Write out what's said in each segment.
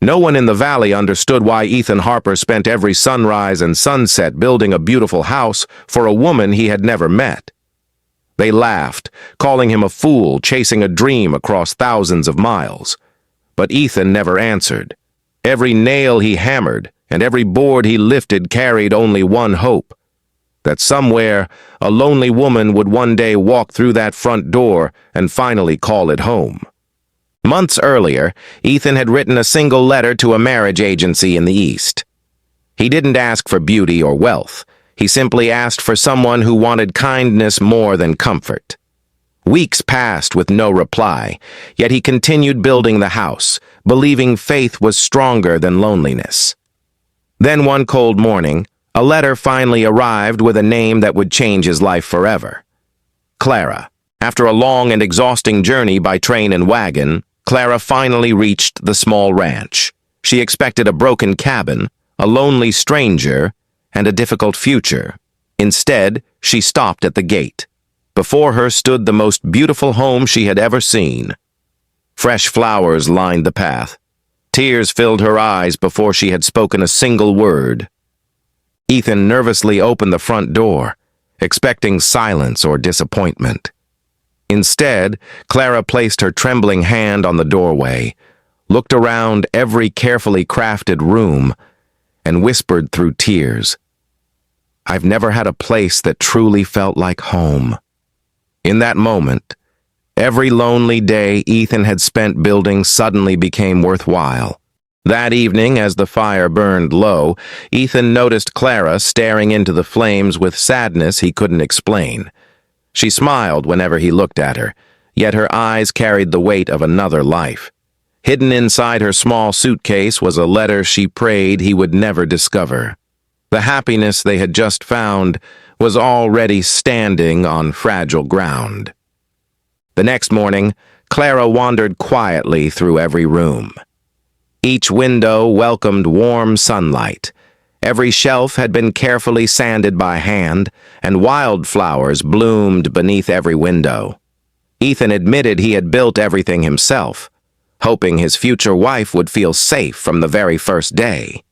No one in the valley understood why Ethan Harper spent every sunrise and sunset building a beautiful house for a woman he had never met. They laughed, calling him a fool chasing a dream across thousands of miles. But Ethan never answered. Every nail he hammered and every board he lifted carried only one hope: that somewhere a lonely woman would one day walk through that front door and finally call it home. Months earlier, Ethan had written a single letter to a marriage agency in the East. He didn't ask for beauty or wealth. He simply asked for someone who wanted kindness more than comfort. Weeks passed with no reply, yet he continued building the house, believing faith was stronger than loneliness. Then one cold morning, a letter finally arrived with a name that would change his life forever. Clara. After a long and exhausting journey by train and wagon, Clara finally reached the small ranch. She expected a broken cabin, a lonely stranger, and a difficult future. Instead, she stopped at the gate. Before her stood the most beautiful home she had ever seen. Fresh flowers lined the path. Tears filled her eyes before she had spoken a single word. Ethan nervously opened the front door, expecting silence or disappointment. Instead, Clara placed her trembling hand on the doorway, looked around every carefully crafted room, and whispered through tears, "I've never had a place that truly felt like home." In that moment, every lonely day Ethan had spent building suddenly became worthwhile. That evening, as the fire burned low, Ethan noticed Clara staring into the flames with sadness he couldn't explain. She smiled whenever he looked at her, yet her eyes carried the weight of another life. Hidden inside her small suitcase was a letter she prayed he would never discover. The happiness they had just found was already standing on fragile ground. The next morning, Clara wandered quietly through every room. Each window welcomed warm sunlight. Every shelf had been carefully sanded by hand, and wildflowers bloomed beneath every window. Ethan admitted he had built everything himself, hoping his future wife would feel safe from the very first day.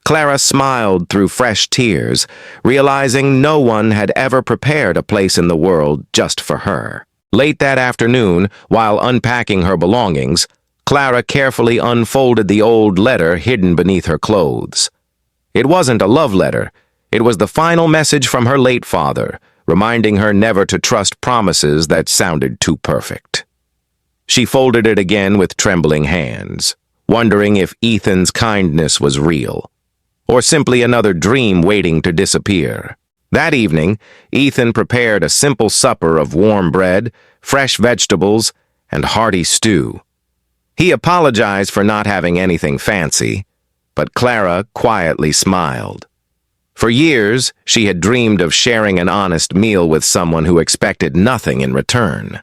Clara smiled through fresh tears, realizing no one had ever prepared a place in the world just for her. Late that afternoon, while unpacking her belongings, Clara carefully unfolded the old letter hidden beneath her clothes. It wasn't a love letter. It was the final message from her late father, reminding her never to trust promises that sounded too perfect. She folded it again with trembling hands, wondering if Ethan's kindness was real, or simply another dream waiting to disappear. That evening, Ethan prepared a simple supper of warm bread, fresh vegetables, and hearty stew. He apologized for not having anything fancy, but Clara quietly smiled. For years, she had dreamed of sharing an honest meal with someone who expected nothing in return.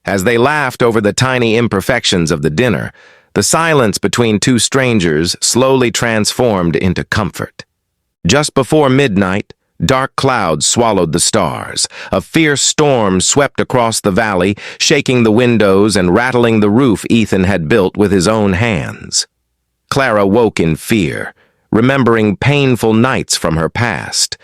As they laughed over the tiny imperfections of the dinner, the silence between two strangers slowly transformed into comfort. Just before midnight, dark clouds swallowed the stars. A fierce storm swept across the valley, shaking the windows and rattling the roof Ethan had built with his own hands. Clara woke in fear, remembering painful nights from her past.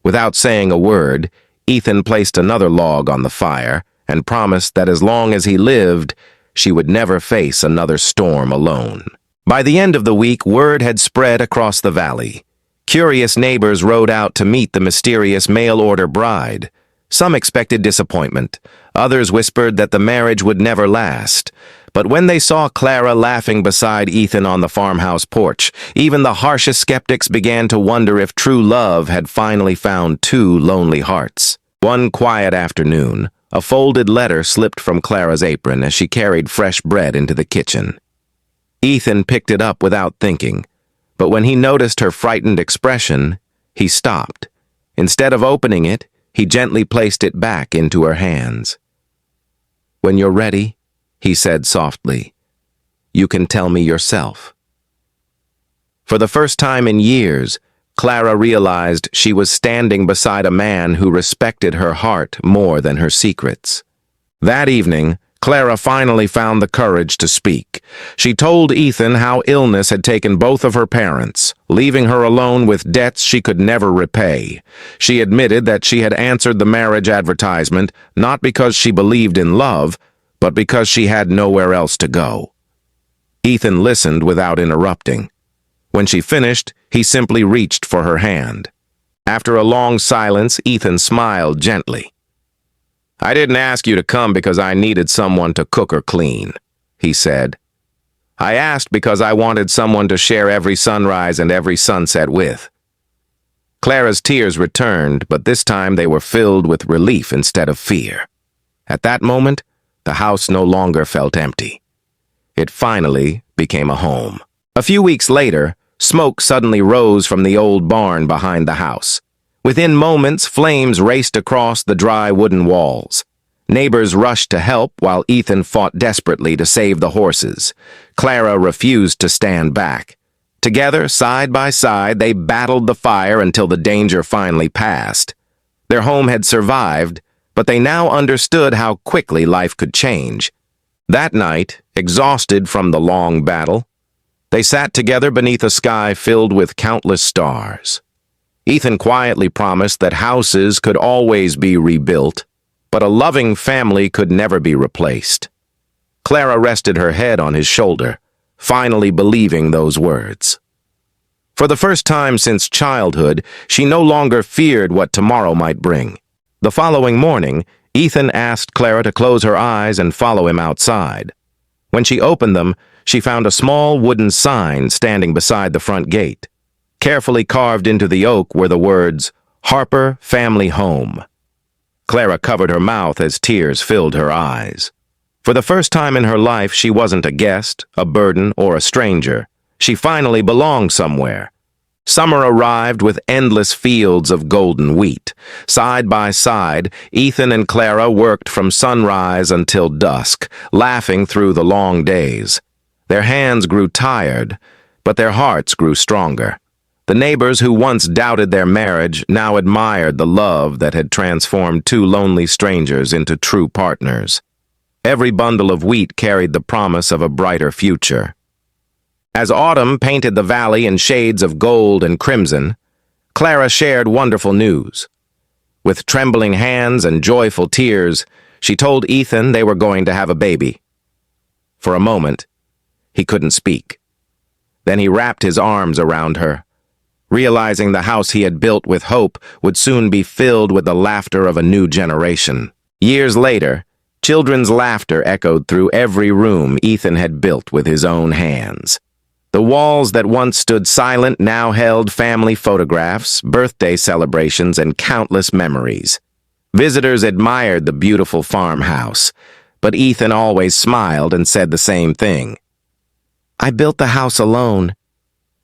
Without saying a word, Ethan placed another log on the fire and promised that as long as he lived, she would never face another storm alone. By the end of the week, word had spread across the valley. Curious neighbors rode out to meet the mysterious mail-order bride. Some expected disappointment. Others whispered that the marriage would never last. But when they saw Clara laughing beside Ethan on the farmhouse porch, even the harshest skeptics began to wonder if true love had finally found two lonely hearts. One quiet afternoon, a folded letter slipped from Clara's apron as she carried fresh bread into the kitchen. Ethan picked it up without thinking, but when he noticed her frightened expression, he stopped. Instead of opening it, he gently placed it back into her hands. "When you're ready," he said softly, "you can tell me yourself." For the first time in years, Clara realized she was standing beside a man who respected her heart more than her secrets. That evening, Clara finally found the courage to speak. She told Ethan how illness had taken both of her parents, leaving her alone with debts she could never repay. She admitted that she had answered the marriage advertisement not because she believed in love, but because she had nowhere else to go. Ethan listened without interrupting. When she finished, he simply reached for her hand. After a long silence, Ethan smiled gently. "I didn't ask you to come because I needed someone to cook or clean," he said. "I asked because I wanted someone to share every sunrise and every sunset with." Clara's tears returned, but this time they were filled with relief instead of fear. At that moment, the house no longer felt empty. It finally became a home. A few weeks later, smoke suddenly rose from the old barn behind the house. Within moments, flames raced across the dry wooden walls. Neighbors rushed to help while Ethan fought desperately to save the horses. Clara refused to stand back. Together, side by side, they battled the fire until the danger finally passed. Their home had survived, but they now understood how quickly life could change. That night, exhausted from the long battle, they sat together beneath a sky filled with countless stars. Ethan quietly promised that houses could always be rebuilt, but a loving family could never be replaced. Clara rested her head on his shoulder, finally believing those words. For the first time since childhood, she no longer feared what tomorrow might bring. The following morning, Ethan asked Clara to close her eyes and follow him outside. When she opened them, she found a small wooden sign standing beside the front gate. Carefully carved into the oak were the words, "Harper Family Home." Clara covered her mouth as tears filled her eyes. For the first time in her life, she wasn't a guest, a burden, or a stranger. She finally belonged somewhere. Summer arrived with endless fields of golden wheat. Side by side, Ethan and Clara worked from sunrise until dusk, laughing through the long days. Their hands grew tired, but their hearts grew stronger. The neighbors who once doubted their marriage now admired the love that had transformed two lonely strangers into true partners. Every bundle of wheat carried the promise of a brighter future. As autumn painted the valley in shades of gold and crimson, Clara shared wonderful news. With trembling hands and joyful tears, she told Ethan they were going to have a baby. For a moment, he couldn't speak. Then he wrapped his arms around her, realizing the house he had built with hope would soon be filled with the laughter of a new generation. Years later, children's laughter echoed through every room Ethan had built with his own hands. The walls that once stood silent now held family photographs, birthday celebrations, and countless memories. Visitors admired the beautiful farmhouse, but Ethan always smiled and said the same thing. "I built the house alone,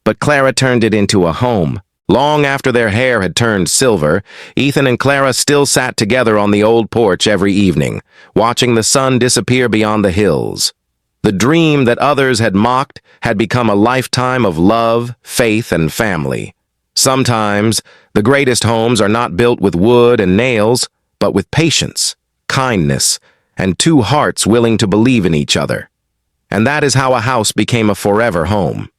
but Clara turned it into a home." Long after their hair had turned silver, Ethan and Clara still sat together on the old porch every evening, watching the sun disappear beyond the hills. The dream that others had mocked had become a lifetime of love, faith, and family. Sometimes, the greatest homes are not built with wood and nails, but with patience, kindness, and two hearts willing to believe in each other. And that is how a house became a forever home.